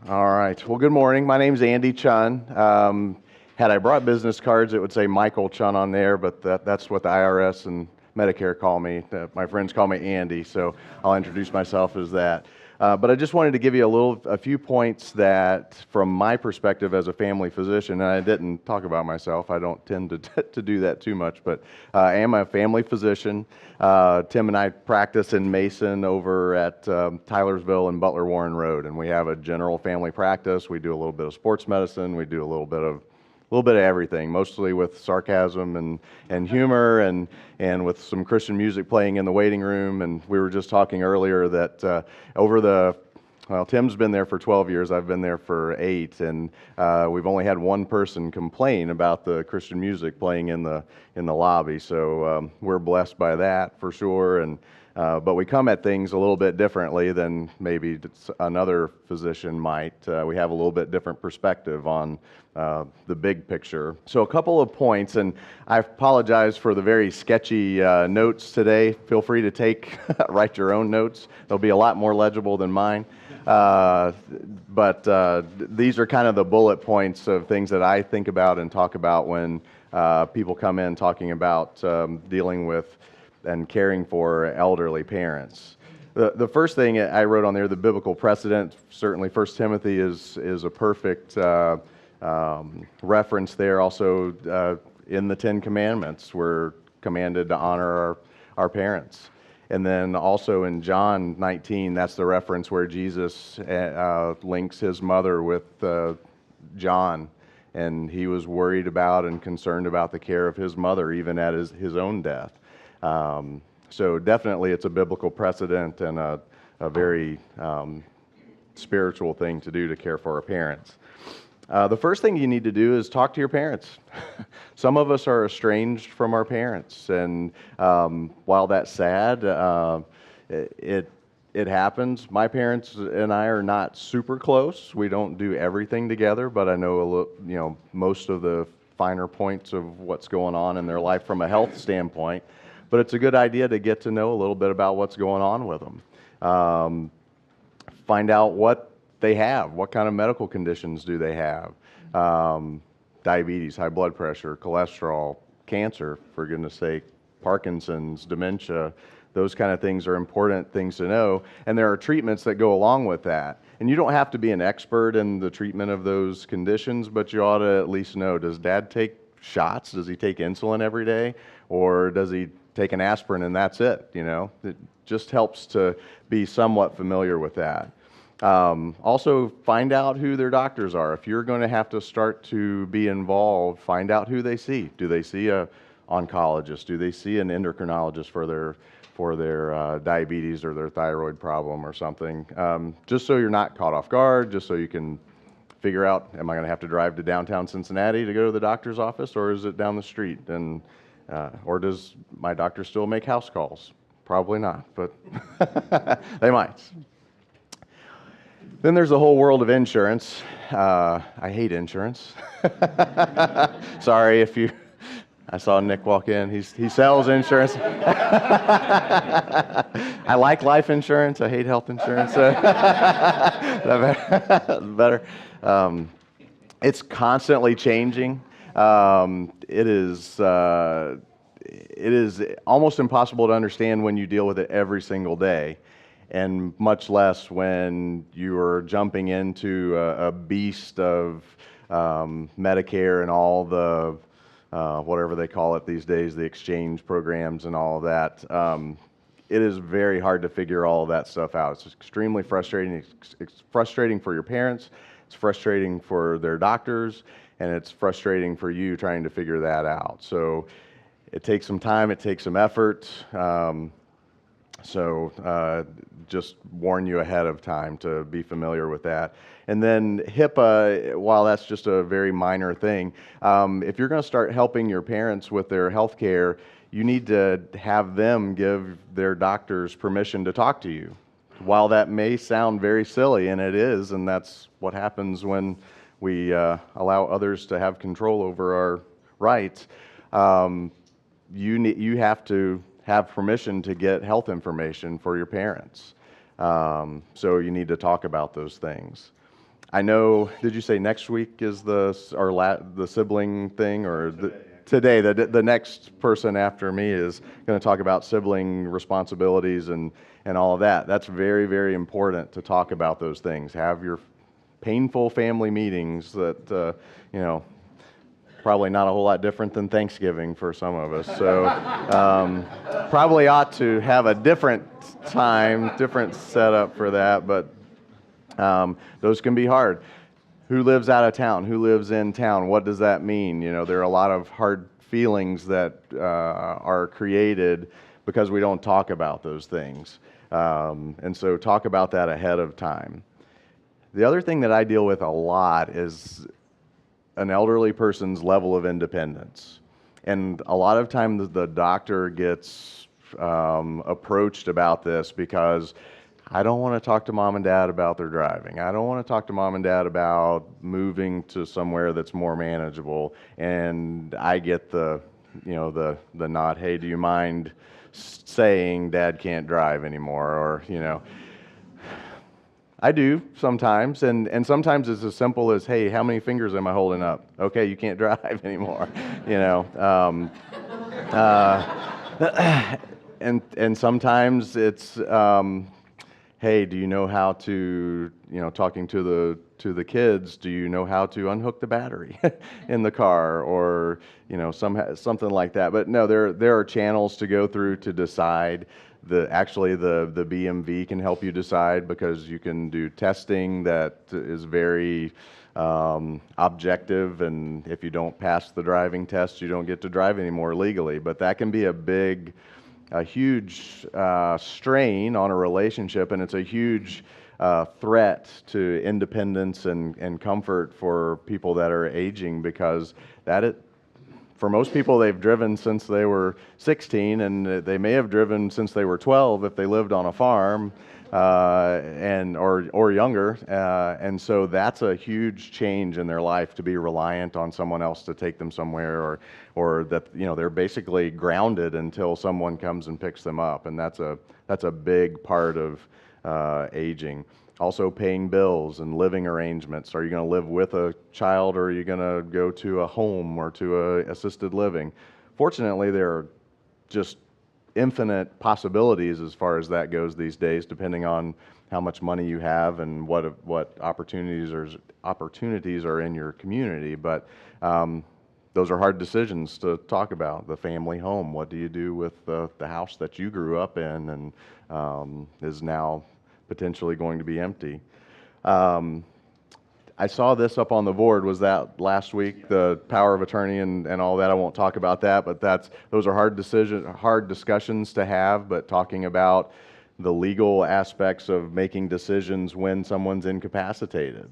All right. Well, good morning. My name's Andy Chun. Had I brought business cards, it would say Michael Chun on there, but that's what the IRS and Medicare call me. My friends call me Andy, so I'll introduce myself as that. But I just wanted to give you a few points that, from my perspective as a family physician, and I didn't talk about myself. I don't tend to do that too much, but I am a family physician. Tim and I practice in Mason over at Tylersville and Butler Warren Road, and we have a general family practice. We do a little bit of sports medicine. We do a little bit of everything, mostly with sarcasm and humor and with some Christian music playing in the waiting room. And we were just talking earlier that Tim's been there for 12 years, I've been there for 8, and we've only had one person complain about the Christian music playing in the lobby. So we're blessed by that for sure. But we come at things a little bit differently than maybe another physician might. We have a little bit different perspective on the big picture. So a couple of points, and I apologize for the very sketchy notes today. Feel free to write your own notes. They'll be a lot more legible than mine. But these are kind of the bullet points of things that I think about and talk about when people come in talking about dealing with and caring for elderly parents. The first thing I wrote on there, the biblical precedent, certainly 1 Timothy is a perfect reference there. Also, in the Ten Commandments, we're commanded to honor our parents. And then also in John 19, that's the reference where Jesus links his mother with John, and he was worried about and concerned about the care of his mother, even at his own death. So definitely it's a biblical precedent and a very spiritual thing to do to care for our parents. The first thing you need to do is talk to your parents. Some of us are estranged from our parents, and while that's sad, it happens. My parents and I are not super close. We don't do everything together, but I know most of the finer points of what's going on in their life from a health standpoint. But it's a good idea to get to know a little bit about what's going on with them. Find out what they have. What kind of medical conditions do they have? Diabetes, high blood pressure, cholesterol, cancer, for goodness sake, Parkinson's, dementia. Those kind of things are important things to know. And there are treatments that go along with that. And you don't have to be an expert in the treatment of those conditions, but you ought to at least know, does Dad take shots? Does he take insulin every day? Or does he take an aspirin and that's it? It just helps to be somewhat familiar with that. Also, find out who their doctors are. If you're going to have to start to be involved, find out who they see. Do they see a oncologist? Do they see an endocrinologist for their diabetes or their thyroid problem or something? Just so you're not caught off guard, just so you can figure out, am I going to have to drive to downtown Cincinnati to go to the doctor's office, or is it down the street? And or does my doctor still make house calls? Probably not, but they might. Then there's the whole world of insurance. I hate insurance. Sorry I saw Nick walk in. He sells insurance. I like life insurance. I hate health insurance. Better. It's constantly changing. It is almost impossible to understand when you deal with it every single day, and much less when you are jumping into a beast of Medicare and all the whatever they call it these days, the exchange programs and all of that. It is very hard to figure all of that stuff out. It's extremely frustrating. It's frustrating for your parents. It's frustrating for their doctors, and it's frustrating for you trying to figure that out. So it takes some time. It takes some effort. Just warn you ahead of time to be familiar with that. And then HIPAA, while that's just a very minor thing, if you're going to start helping your parents with their health care, you need to have them give their doctors permission to talk to you. While that may sound very silly, and it is, and that's what happens when we allow others to have control over our rights, you have to have permission to get health information for your parents. So you need to talk about those things. I know, did you say next week is the sibling thing, or today, the next person after me is going to talk about sibling responsibilities and all of that. That's very, very important to talk about those things. Have your painful family meetings that, probably not a whole lot different than Thanksgiving for some of us. So probably ought to have a different time, different setup for that, but those can be hard. Who lives out of town? Who lives in town? What does that mean? There are a lot of hard feelings that are created because we don't talk about those things. And so talk about that ahead of time. The other thing that I deal with a lot is an elderly person's level of independence. And a lot of times the doctor gets approached about this because I don't want to talk to mom and dad about their driving. I don't want to talk to mom and dad about moving to somewhere that's more manageable. And I get the nod, hey, do you mind saying dad can't drive anymore? Or, I do sometimes, and sometimes it's as simple as, hey, how many fingers am I holding up? Okay, you can't drive anymore, and sometimes it's, hey, do you know how to, talking to the kids, do you know how to unhook the battery in the car, or something like that? But no, there are channels to go through to decide. The BMV can help you decide, because you can do testing that is very objective, and if you don't pass the driving test, you don't get to drive anymore legally. But that can be a huge strain on a relationship, and it's a huge threat to independence and comfort for people that are aging, because for most people, they've driven since they were 16, and they may have driven since they were 12 if they lived on a farm, or younger, and so that's a huge change in their life, to be reliant on someone else to take them somewhere, or that they're basically grounded until someone comes and picks them up, and that's a big part of aging. Also, paying bills and living arrangements. Are you going to live with a child, or are you going to go to a home or to a assisted living? Fortunately, there are just infinite possibilities as far as that goes these days, depending on how much money you have and what opportunities are in your community. But those are hard decisions to talk about. The family home. What do you do with the house that you grew up in and is now potentially going to be empty? I saw this up on the board. Was that last week, the power of attorney and all that? I won't talk about that, but those are hard discussions to have. But talking about the legal aspects of making decisions when someone's incapacitated,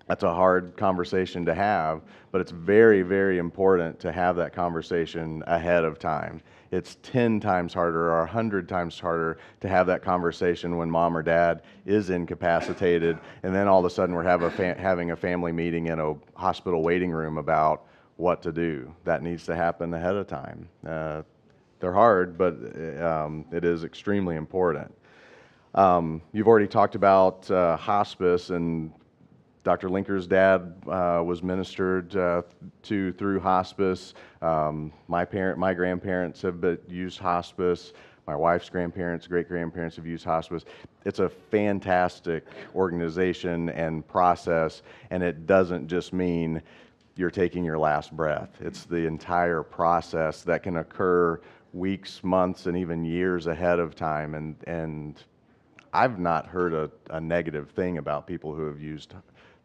that's a hard conversation to have, but it's very, very important to have that conversation ahead of time. It's 10 times harder or 100 times harder to have that conversation when mom or dad is incapacitated, and then all of a sudden we're having a family meeting in a hospital waiting room about what to do. That needs to happen ahead of time. They're hard, but it is extremely important. You've already talked about hospice, and Dr. Linker's dad was ministered to through hospice. My grandparents have used hospice. My wife's grandparents, great-grandparents have used hospice. It's a fantastic organization and process, and it doesn't just mean you're taking your last breath. It's the entire process that can occur weeks, months, and even years ahead of time. And I've not heard a negative thing about people who have used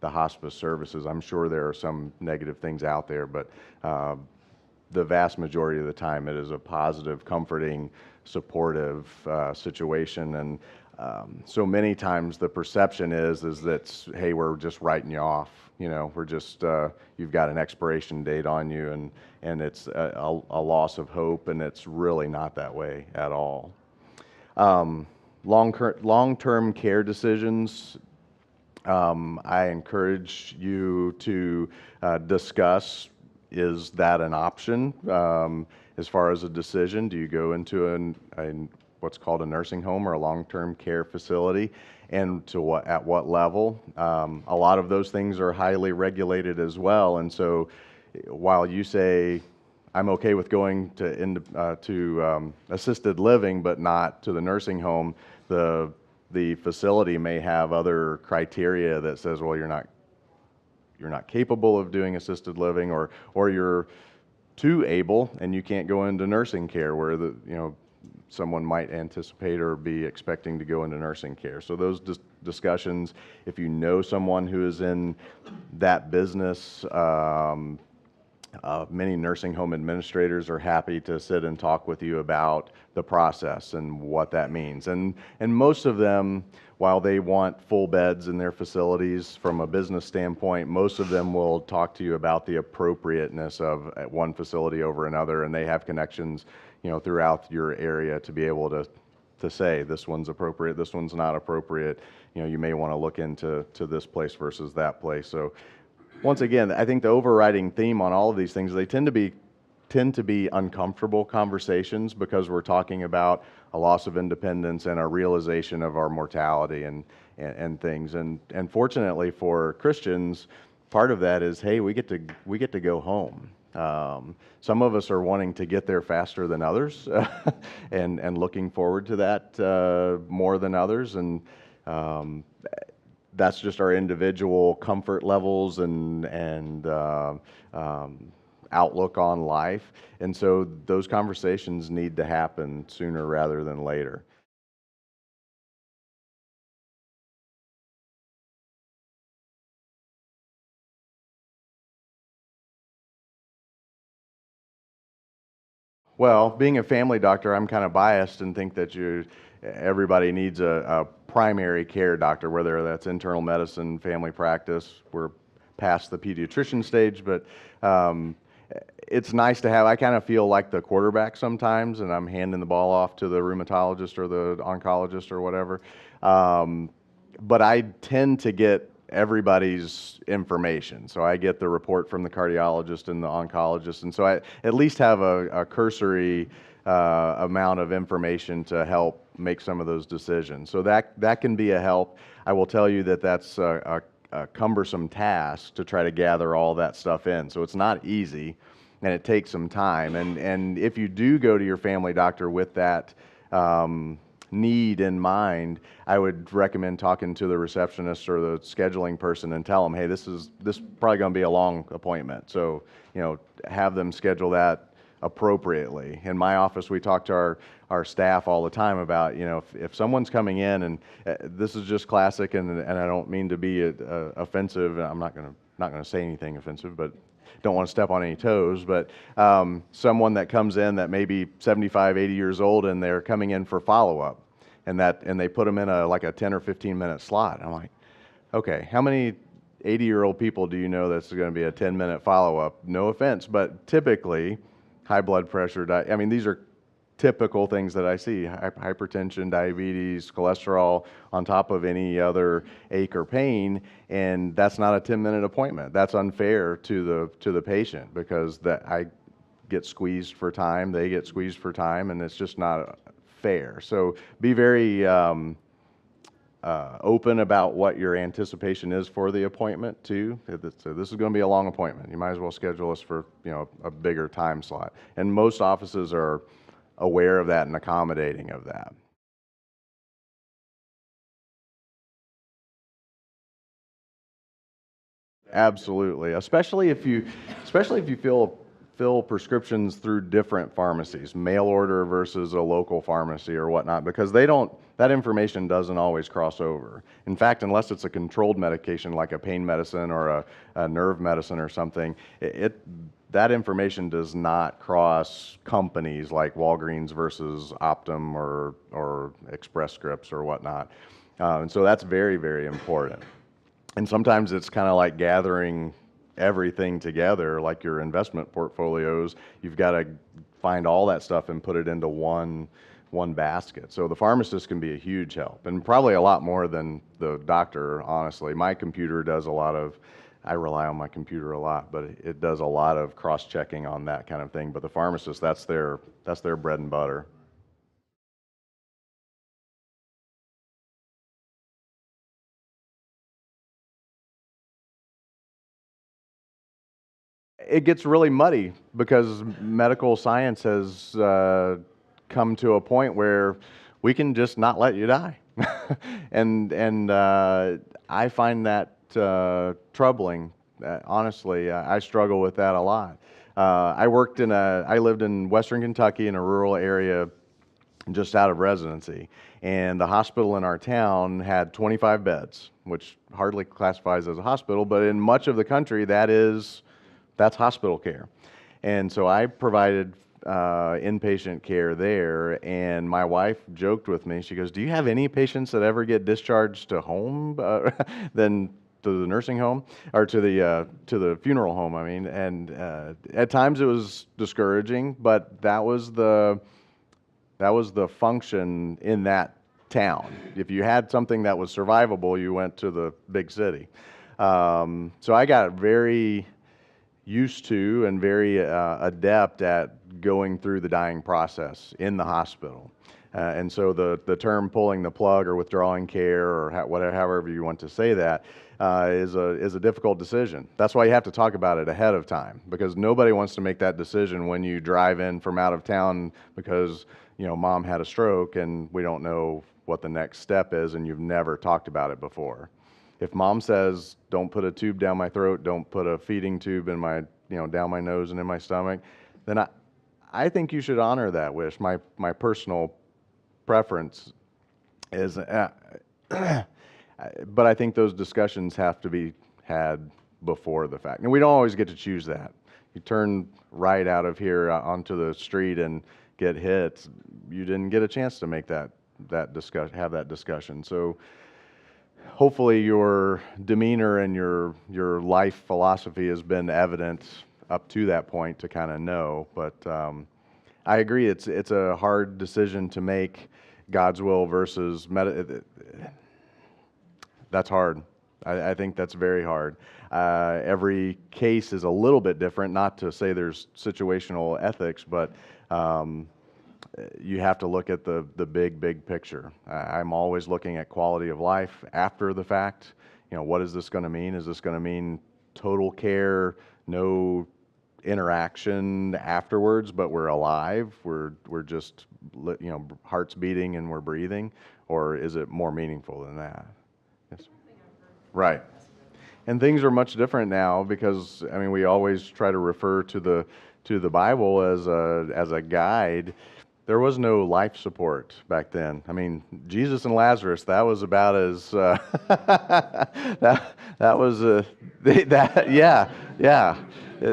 the hospice services. I'm sure there are some negative things out there, but the vast majority of the time it is a positive, comforting, supportive situation. And so many times the perception is that, hey, we're just writing you off. We're just, you've got an expiration date on you, and it's a loss of hope, and it's really not that way at all. Long-term care decisions, I encourage you to discuss, is that an option as far as a decision? Do you go into what's called a nursing home or a long-term care facility? and at what level. A lot of those things are highly regulated as well, and so while you say I'm okay with going to assisted living, but not to the nursing home, the facility may have other criteria that says, well, you're not capable of doing assisted living, or you're too able and you can't go into nursing care where someone might anticipate or be expecting to go into nursing care. So those discussions, if you know someone who is in that business, many nursing home administrators are happy to sit and talk with you about the process and what that means. And most of them, while they want full beds in their facilities from a business standpoint, most of them will talk to you about the appropriateness of one facility over another, and they have connections, throughout your area to be able to say this one's appropriate, this one's not appropriate. You may want to look into this place versus that place. So once again, I think the overriding theme on all of these things, they tend to be uncomfortable conversations because we're talking about a loss of independence and a realization of our mortality and things. And fortunately for Christians, part of that is, hey, we get to go home. Some of us are wanting to get there faster than others, and looking forward to that more than others. And that's just our individual comfort levels and outlook on life. And so those conversations need to happen sooner rather than later. Well, being a family doctor, I'm kind of biased and think that everybody needs a primary care doctor, whether that's internal medicine, family practice. We're past the pediatrician stage, but it's nice to have. I kind of feel like the quarterback sometimes, and I'm handing the ball off to the rheumatologist or the oncologist or whatever. But I tend to get everybody's information. So I get the report from the cardiologist and the oncologist, and so I at least have a cursory amount of information to help make some of those decisions. So that can be a help. I will tell you that that's a cumbersome task to try to gather all that stuff in. So it's not easy, and it takes some time. And if you do go to your family doctor with that need in mind, I would recommend talking to the receptionist or the scheduling person and tell them, hey, this is probably going to be a long appointment. So, have them schedule that appropriately. In my office, we talk to our staff all the time about, if someone's coming in, and this is just classic, and I don't mean to be offensive. I'm not going to say anything offensive, but don't want to step on any toes, but someone that comes in that may be 75, 80 years old, and they're coming in for follow-up, and they put them in a 10 or 15 minute slot. I'm like, okay, how many 80-year-old people do you know that's going to be a 10-minute follow-up? No offense, but typically high blood pressure, these are typical things that I see: hypertension, diabetes, cholesterol, on top of any other ache or pain, and that's not a 10-minute appointment. That's unfair to the patient, because I get squeezed for time, they get squeezed for time, and it's just not fair. So be very open about what your anticipation is for the appointment too. So this is going to be a long appointment. You might as well schedule us for a bigger time slot. And most offices are aware of that and accommodating of that. Absolutely, especially if you fill prescriptions through different pharmacies, mail order versus a local pharmacy or whatnot, because that information doesn't always cross over. In fact, unless it's a controlled medication like a pain medicine or a nerve medicine or something, that information does not cross companies like Walgreens versus Optum or Express Scripts or whatnot. And so that's very, very important. And sometimes it's kind of like gathering everything together, like your investment portfolios. You've got to find all that stuff and put it into one basket. So the pharmacist can be a huge help, and probably a lot more than the doctor, honestly. My computer does I rely on my computer a lot, but it does a lot of cross-checking on that kind of thing. But the pharmacist, that's their bread and butter. it gets really muddy because medical science has come to a point where we can just not let you die. And I find that troubling. Honestly, I struggle with that a lot. I lived in Western Kentucky in a rural area just out of residency. And the hospital in our town had 25 beds, which hardly classifies as a hospital, but in much of the country, that's hospital care. And so I provided inpatient care there, and my wife joked with me. She goes, "Do you have any patients that ever get discharged to home, than to the nursing home or to the funeral home?" I mean, and at times it was discouraging, but that was the function in that town. If you had something that was survivable, you went to the big city. So I got very used to and very adept at going through the dying process in the hospital. And so the term pulling the plug or withdrawing care or whatever, however you want to say that, is a difficult decision. That's why you have to talk about it ahead of time, because nobody wants to make that decision when you drive in from out of town because mom had a stroke and we don't know what the next step is and you've never talked about it before. If mom says, "Don't put a tube down my throat, don't put a feeding tube in my, down my nose and in my stomach," then I think you should honor that wish. My personal preference is, but I think those discussions have to be had before the fact. And we don't always get to choose that. You turn right out of here onto the street and get hit, you didn't get a chance to make have that discussion. So hopefully your demeanor and your life philosophy has been evident up to that point to kind of know. But I agree, it's a hard decision to make, God's will versus that's hard. I think that's very hard. Every case is a little bit different, not to say there's situational ethics, but you have to look at the big picture. I'm always looking at quality of life after the fact. What is this going to mean? Is this going to mean total care, no interaction afterwards, but we're alive, we're just hearts beating and we're breathing, or is it more meaningful than that? Yes. Right. And things are much different now because we always try to refer to the Bible as a guide. There was no life support back then. Jesus and Lazarus, that was about as that was yeah.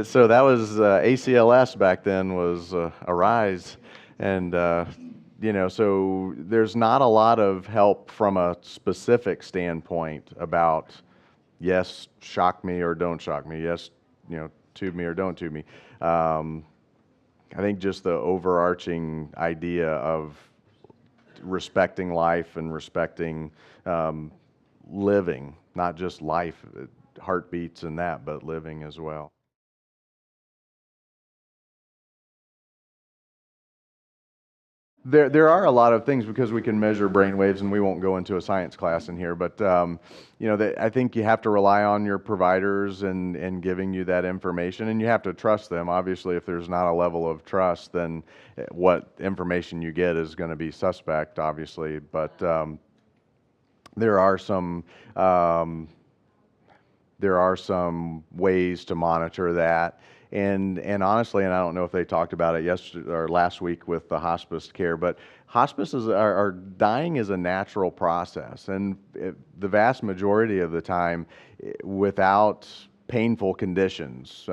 So that was ACLS back then, was Arise, and so there's not a lot of help from a specific standpoint about, yes, shock me or don't shock me, yes, tube me or don't tube me. I think just the overarching idea of respecting life and respecting living, not just life, heartbeats and that, but living as well. There are a lot of things because we can measure brain waves, and we won't go into a science class in here, but I think you have to rely on your providers and giving you that information, and you have to trust them. Obviously, if there's not a level of trust, then what information you get is going to be suspect, obviously. But there are some ways to monitor that. And honestly, and I don't know if they talked about it yesterday or last week with the hospice care, but hospices are dying is a natural process, and the vast majority of the time, without painful conditions,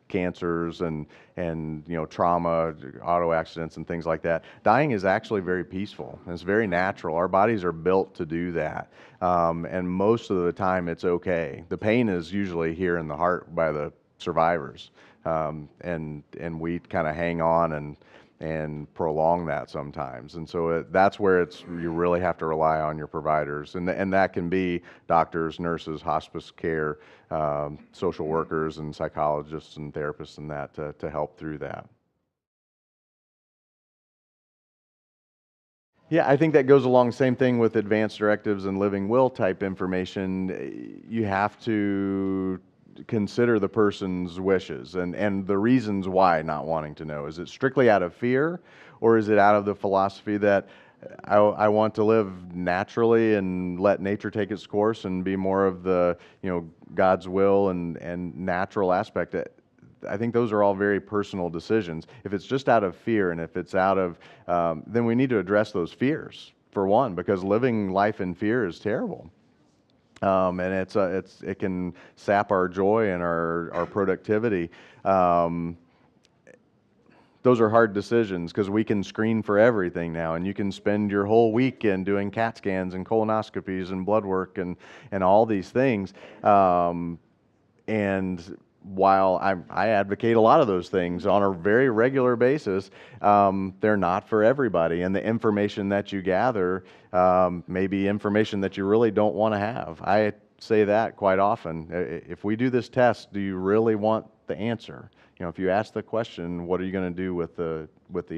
cancers and trauma, auto accidents, and things like that, dying is actually very peaceful. And it's very natural. Our bodies are built to do that, and most of the time it's okay. The pain is usually here in the heart by the survivors. And we kind of hang on and prolong that sometimes. And so that's where you really have to rely on your providers. And that can be doctors, nurses, hospice care, social workers, and psychologists and therapists and that to help through that. Yeah, I think that goes along, same thing with advanced directives and living will type information. You have to consider the person's wishes and the reasons why not wanting to know. Is it strictly out of fear, or is it out of the philosophy that I want to live naturally and let nature take its course and be more of the, God's will and natural aspect? I think those are all very personal decisions. If it's just out of fear, and if it's out of, then we need to address those fears, for one, because living life in fear is terrible. And it can sap our joy and our productivity. Those are hard decisions because we can screen for everything now, and you can spend your whole weekend doing CAT scans and colonoscopies and blood work and all these things. And while I advocate a lot of those things on a very regular basis, they're not for everybody. And the information that you gather may be information that you really don't want to have. I say that quite often. If we do this test, do you really want the answer? If you ask the question, what are you going to do with the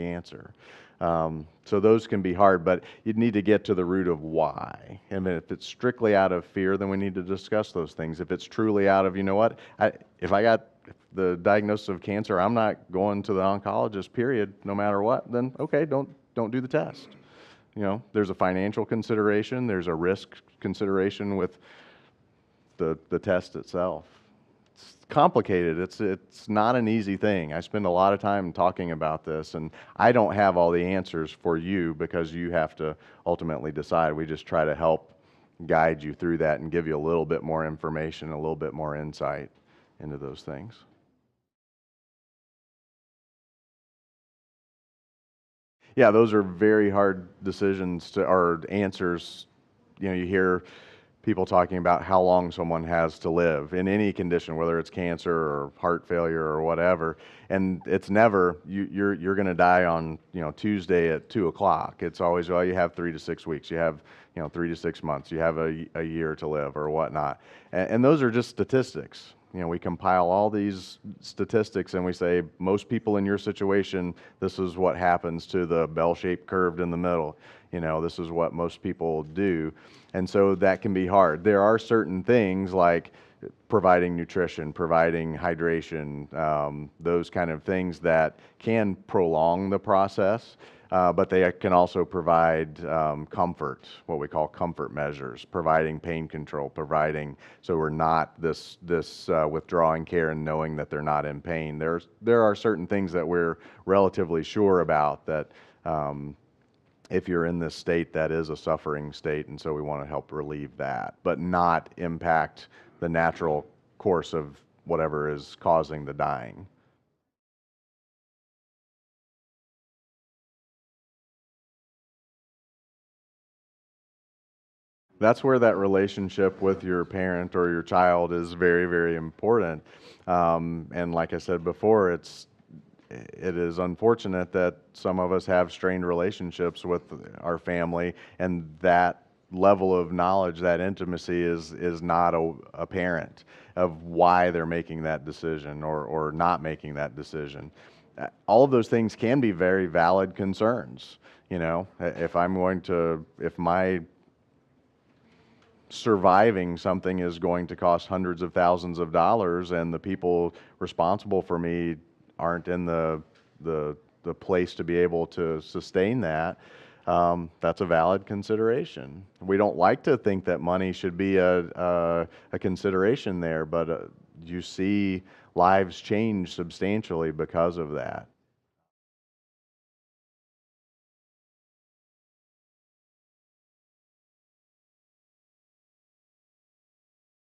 answer? So those can be hard, but you need to get to the root of why. And if it's strictly out of fear, then we need to discuss those things. If it's truly out of, if I got the diagnosis of cancer, I'm not going to the oncologist, period, no matter what, then okay, don't do the test. There's a financial consideration, there's a risk consideration with the test itself. It's complicated. It's not an easy thing. I spend a lot of time talking about this, and I don't have all the answers for you because you have to ultimately decide. We just try to help guide you through that and give you a little bit more information, a little bit more insight into those things. Yeah, those are very hard decisions or answers. You hear people talking about how long someone has to live in any condition, whether it's cancer or heart failure or whatever. And it's never you're going to die on Tuesday at 2:00. It's always, well, you have 3 to 6 weeks, you have 3 to 6 months, you have a year to live or whatnot. And those are just statistics. We compile all these statistics and we say, most people in your situation, this is what happens to the bell-shaped curve in the middle. This is what most people do. And so that can be hard. There are certain things like providing nutrition, providing hydration, those kind of things that can prolong the process. But they can also provide comfort, what we call comfort measures, providing pain control, so we're not this withdrawing care and knowing that they're not in pain. There are certain things that we're relatively sure about that if you're in this state, that is a suffering state, and so we want to help relieve that, but not impact the natural course of whatever is causing the dying. That's where that relationship with your parent or your child is very, very important. And like I said before, it is unfortunate that some of us have strained relationships with our family, and that level of knowledge, that intimacy is not apparent of why they're making that decision or not making that decision. All of those things can be very valid concerns. If my surviving something is going to cost hundreds of thousands of dollars, and the people responsible for me aren't in the place to be able to sustain that, that's a valid consideration. We don't like to think that money should be a consideration there, but you see lives change substantially because of that.